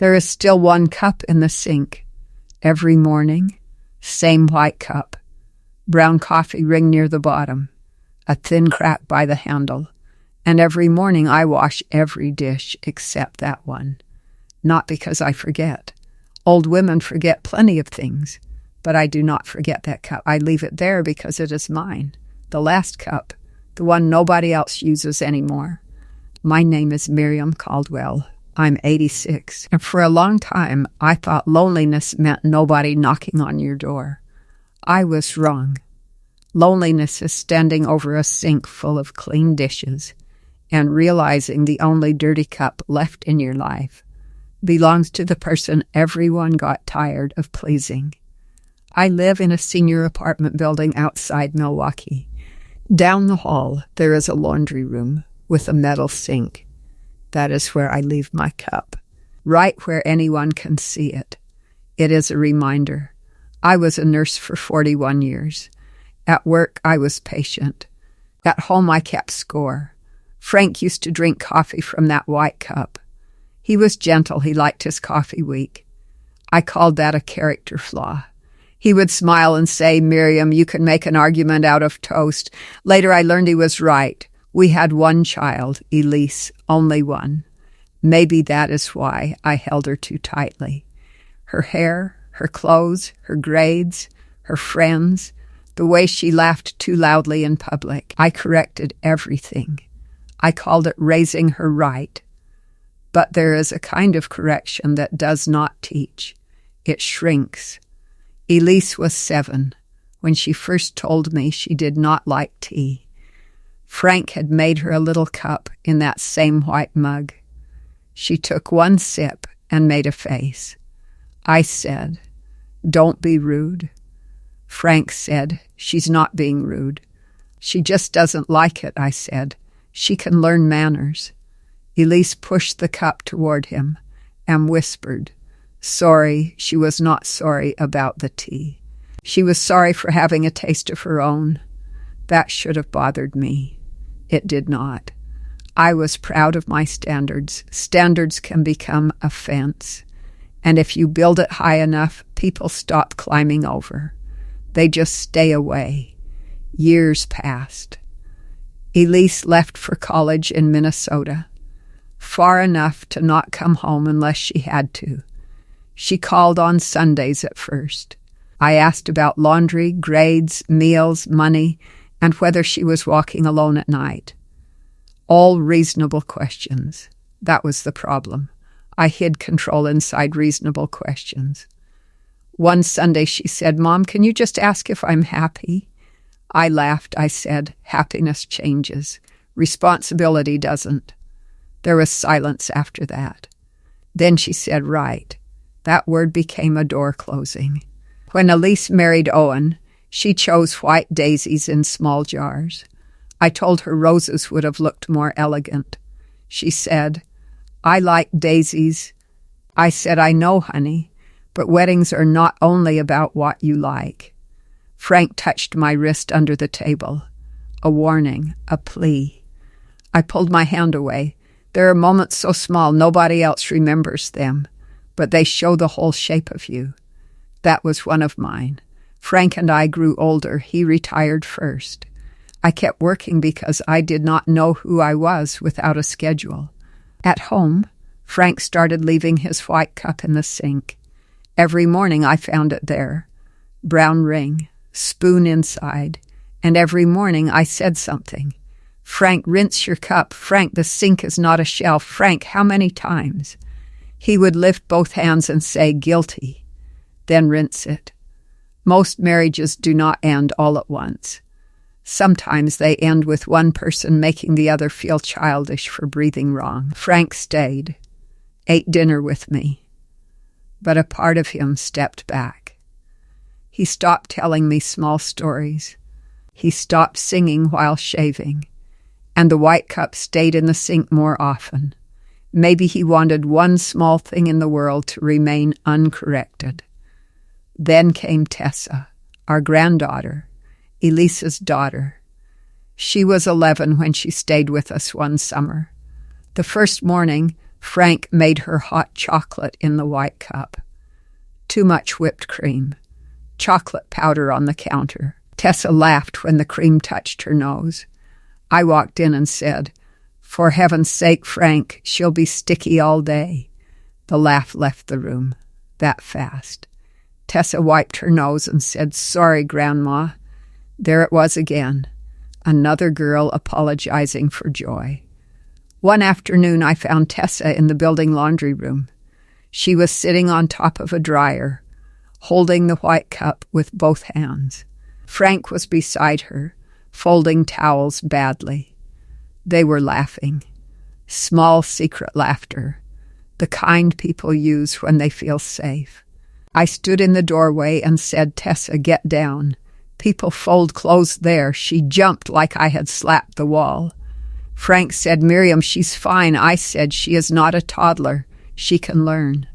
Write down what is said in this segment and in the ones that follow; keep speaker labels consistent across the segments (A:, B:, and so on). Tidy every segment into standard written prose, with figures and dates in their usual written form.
A: There is still one cup in the sink. Every morning, same white cup. Brown coffee ring near the bottom, a thin crack by the handle. And every morning I wash every dish except that one. Not because I forget. Old women forget plenty of things, but I do not forget that cup. I leave it there because it is mine. The last cup, the one nobody else uses anymore. My name is Miriam Caldwell. I'm 86, and for a long time I thought loneliness meant nobody knocking on your door. I was wrong. Loneliness is standing over a sink full of clean dishes and realizing the only dirty cup left in your life belongs to the person everyone got tired of pleasing. I live in a senior apartment building outside Milwaukee. Down the hall, there is a laundry room with a metal sink. That is where I leave my cup, right where anyone can see it. It is a reminder. I was a nurse for 41 years. At work, I was patient. At home, I kept score. Frank used to drink coffee from that white cup. He was gentle. He liked his coffee weak. I called that a character flaw. He would smile and say, "Miriam, you can make an argument out of toast." Later, I learned he was right. We had one child, Elise, only one. Maybe that is why I held her too tightly. Her hair, her clothes, her grades, her friends, the way she laughed too loudly in public. I corrected everything. I called it raising her right. But there is a kind of correction that does not teach. It shrinks. Elise was 7 when she first told me she did not like tea. Frank had made her a little cup in that same white mug. She took one sip and made a face. I said, "Don't be rude." Frank said, "She's not being rude. She just doesn't like it," I said. "She can learn manners." Elise pushed the cup toward him and whispered, "Sorry, she was not sorry about the tea. She was sorry for having a taste of her own." That should have bothered me. It did not. I was proud of my standards. Standards can become a fence. And if you build it high enough, people stop climbing over. They just stay away. Years passed. Elise left for college in Minnesota, far enough to not come home unless she had to. She called on Sundays at first. I asked about laundry, grades, meals, money, and whether she was walking alone at night. All reasonable questions. That was the problem. I hid control inside reasonable questions. One Sunday she said, "Mom, can you just ask if I'm happy?" I laughed. I said, "Happiness changes. Responsibility doesn't." There was silence after that. Then she said, "Right." That word became a door closing. When Elise married Owen, she chose white daisies in small jars. I told her roses would have looked more elegant. She said, "I like daisies." I said, "I know, honey, but weddings are not only about what you like." Frank touched my wrist under the table. A warning, a plea. I pulled my hand away. There are moments so small nobody else remembers them, but they show the whole shape of you. That was one of mine. Frank and I grew older. He retired first. I kept working because I did not know who I was without a schedule. At home, Frank started leaving his white cup in the sink. Every morning I found it there. Brown ring, spoon inside, and every morning I said something. "Frank, rinse your cup. Frank, the sink is not a shelf. Frank, how many times?" He would lift both hands and say, "Guilty," then rinse it. Most marriages do not end all at once. Sometimes they end with one person making the other feel childish for breathing wrong. Frank stayed, ate dinner with me, but a part of him stepped back. He stopped telling me small stories. He stopped singing while shaving, and the white cup stayed in the sink more often. Maybe he wanted one small thing in the world to remain uncorrected. Then came Tessa, our granddaughter, Elise's daughter. She was 11 when she stayed with us one summer. The first morning, Frank made her hot chocolate in the white cup. Too much whipped cream. Chocolate powder on the counter. Tessa laughed when the cream touched her nose. I walked in and said, "For heaven's sake, Frank, she'll be sticky all day." The laugh left the room. That fast. Tessa wiped her nose and said, "Sorry, Grandma." There it was again. Another girl apologizing for joy. One afternoon I found Tessa in the building laundry room. She was sitting on top of a dryer, holding the white cup with both hands. Frank was beside her, folding towels badly. They were laughing. Small secret laughter. The kind people use when they feel safe. I stood in the doorway and said, "Tessa, get down. People fold clothes there." She jumped like I had slapped the wall. Frank said, "Miriam, she's fine." I said, "She is not a toddler. She can learn."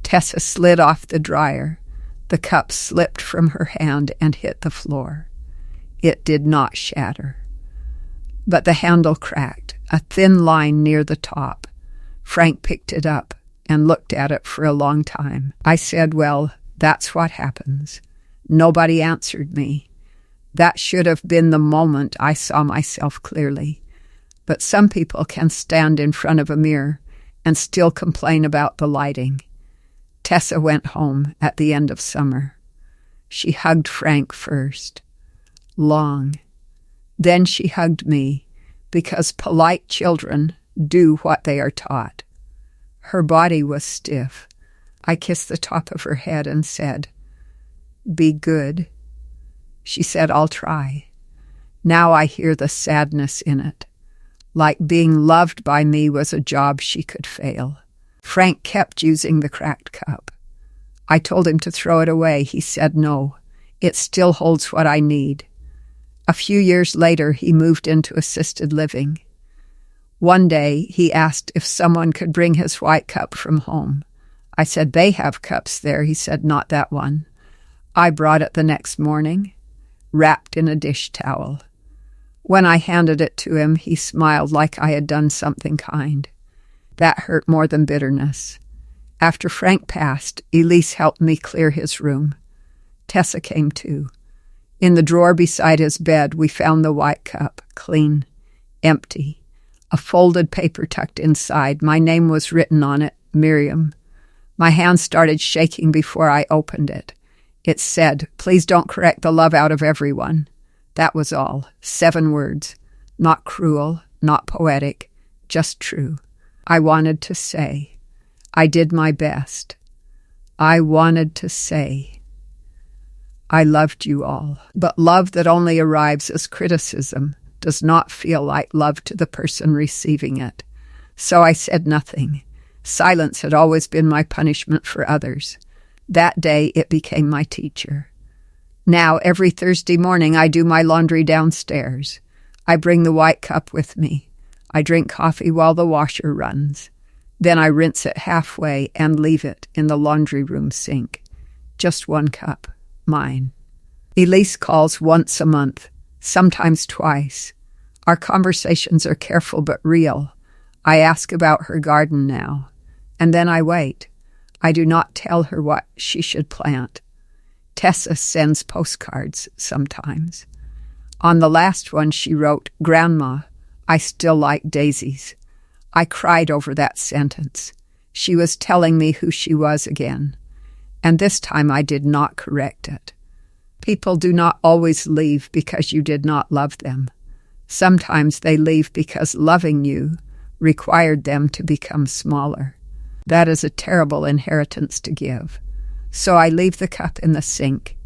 A: Tessa slid off the dryer. The cup slipped from her hand and hit the floor. It did not shatter. But the handle cracked, a thin line near the top. Frank picked it up and looked at it for a long time. I said, "Well, that's what happens." Nobody answered me. That should have been the moment I saw myself clearly. But some people can stand in front of a mirror and still complain about the lighting. Tessa went home at the end of summer. She hugged Frank first. Long. Then she hugged me, because polite children do what they are taught. Her body was stiff. I kissed the top of her head and said, "Be good." She said, "I'll try." Now I hear the sadness in it. Like being loved by me was a job she could fail. Frank kept using the cracked cup. I told him to throw it away. He said no. It still holds what I need. A few years later, he moved into assisted living. One day, he asked if someone could bring his white cup from home. I said, "They have cups there." He said, "Not that one." I brought it the next morning, wrapped in a dish towel. When I handed it to him, he smiled like I had done something kind. That hurt more than bitterness. After Frank passed, Elise helped me clear his room. Tessa came too. In the drawer beside his bed, we found the white cup, clean, empty. A folded paper tucked inside. My name was written on it, Miriam. My hand started shaking before I opened it. It said, "Please don't correct the love out of everyone." That was all. 7 words. Not cruel, not poetic, just true. I wanted to say. I did my best. I wanted to say. I loved you all. But love that only arrives as criticism does not feel like love to the person receiving it. So I said nothing. Silence had always been my punishment for others. That day it became my teacher. Now, every Thursday morning, I do my laundry downstairs. I bring the white cup with me. I drink coffee while the washer runs. Then I rinse it halfway and leave it in the laundry room sink. Just 1 cup, mine. Elise calls once a month, sometimes twice. Our conversations are careful but real. I ask about her garden now, and then I wait. I do not tell her what she should plant. Tessa sends postcards sometimes. On the last one she wrote, "Grandma, I still like daisies." I cried over that sentence. She was telling me who she was again. And this time I did not correct it. People do not always leave because you did not love them. Sometimes they leave because loving you required them to become smaller. That is a terrible inheritance to give. So I leave the cup in the sink,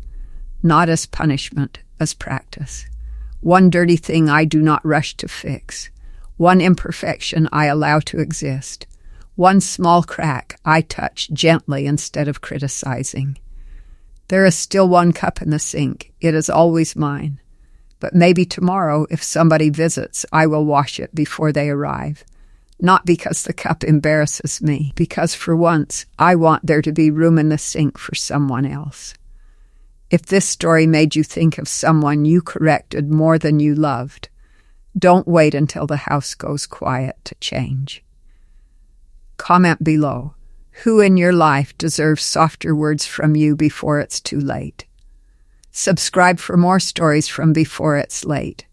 A: not as punishment, as practice. One dirty thing I do not rush to fix. One imperfection I allow to exist. One small crack I touch gently instead of criticizing. There is still 1 cup in the sink. It is always mine. But maybe tomorrow, if somebody visits, I will wash it before they arrive. Not because the cup embarrasses me, because for once I want there to be room in the sink for someone else. If this story made you think of someone you corrected more than you loved, don't wait until the house goes quiet to change. Comment below. Who in your life deserves softer words from you before it's too late? Subscribe for more stories from Before It's Late.